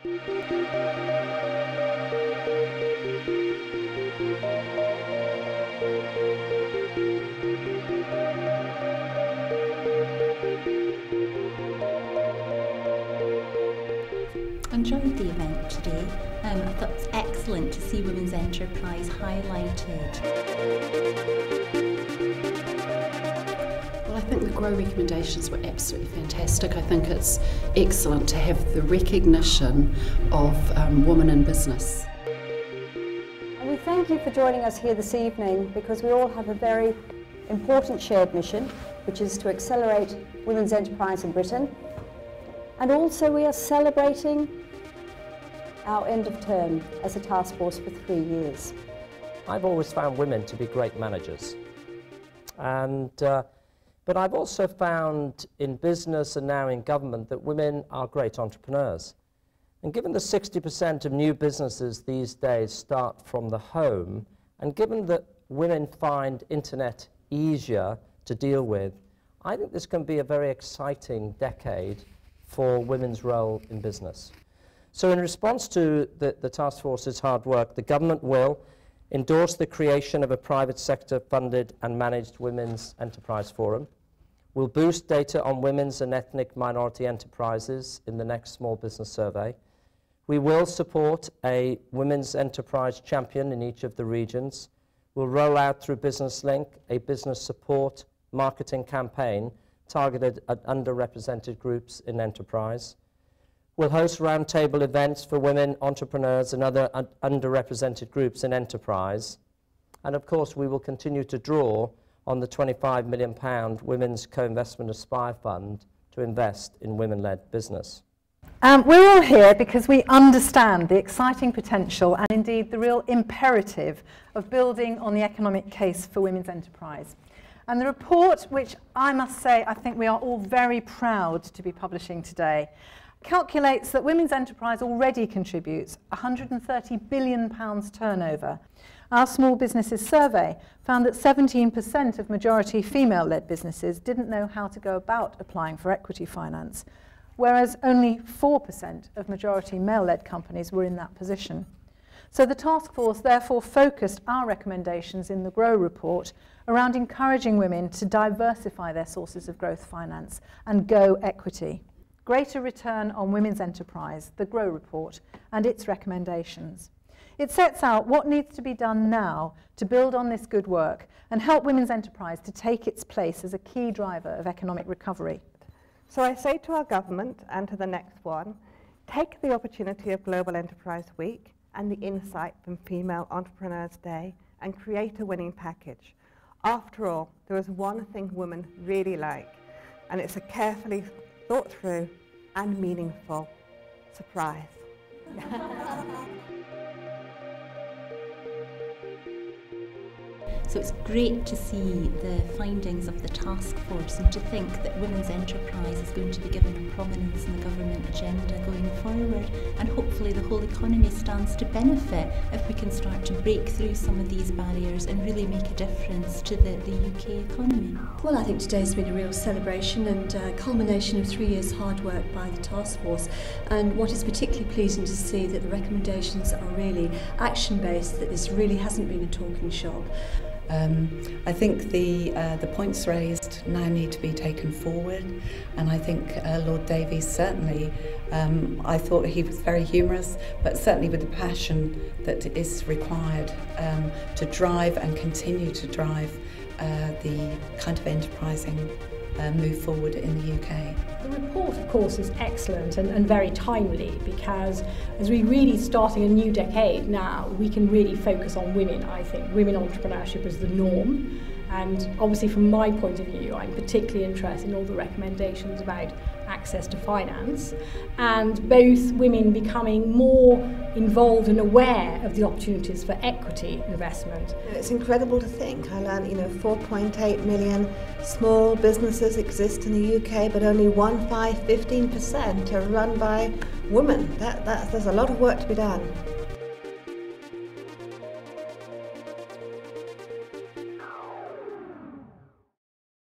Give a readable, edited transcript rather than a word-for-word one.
Enjoyed the event today. I thought it was excellent to see women's enterprise highlighted. Well, I think the GROWE recommendations were absolutely fantastic. I think it's excellent to have the recognition of women in business. And we thank you for joining us here this evening, because we all have a very important shared mission, which is to accelerate women's enterprise in Britain. And also we are celebrating our end of term as a task force for 3 years. I've always found women to be great managers, but I've also found in business and now in government that women are great entrepreneurs. And given that 60% of new businesses these days start from the home, and given that women find internet easier to deal with, I think this can be a very exciting decade for women's role in business. So in response to the task force's hard work, the government will endorse the creation of a private sector funded and managed women's enterprise forum. We'll boost data on women's and ethnic minority enterprises in the next small business survey. We will support a women's enterprise champion in each of the regions. We'll roll out through Business Link a business support marketing campaign targeted at underrepresented groups in enterprise. We'll host roundtable events for women entrepreneurs and other underrepresented groups in enterprise. And of course, we will continue to draw on the £25 million Women's Co-Investment Aspire Fund to invest in women-led business. We're all here because we understand the exciting potential and indeed the real imperative of building on the economic case for women's enterprise. And the report, which I must say I think we are all very proud to be publishing today, calculates that women's enterprise already contributes £130 billion turnover. Our Small Businesses survey found that 17% of majority female-led businesses didn't know how to go about applying for equity finance, whereas only 4% of majority male-led companies were in that position. So the task force therefore focused our recommendations in the GROWE report around encouraging women to diversify their sources of growth finance and go equity. Greater return on women's enterprise, the GROWE report, and its recommendations. It sets out what needs to be done now to build on this good work and help women's enterprise to take its place as a key driver of economic recovery. So I say to our government and to the next one, take the opportunity of Global Enterprise Week and the insight from Female Entrepreneurs Day and create a winning package. After all, there is one thing women really like, and it's a carefully thought through and meaningful surprise. So it's great to see the findings of the task force and to think that women's enterprise is going to be given a prominence in the government agenda going forward, and hopefully the whole economy stands to benefit if we can start to break through some of these barriers and really make a difference to the UK economy. Well, I think today's been a real celebration and a culmination of 3 years' hard work by the task force, and what is particularly pleasing to see that the recommendations are really action-based, that this really hasn't been a talking shop. I think the points raised now need to be taken forward, and I think Lord Davies certainly, I thought he was very humorous, but certainly with the passion that is required to drive and continue to drive the kind of enterprising move forward in the UK. The report, of course, is excellent and very timely, because as we're really starting a new decade now, we can really focus on women. I think women entrepreneurship is the norm, and obviously from my point of view, I'm particularly interested in all the recommendations about access to finance, and both women becoming more involved and aware of the opportunities for equity investment. It's incredible to think. I learned, 4.8 million small businesses exist in the UK, but only 15% are run by women. There's a lot of work to be done.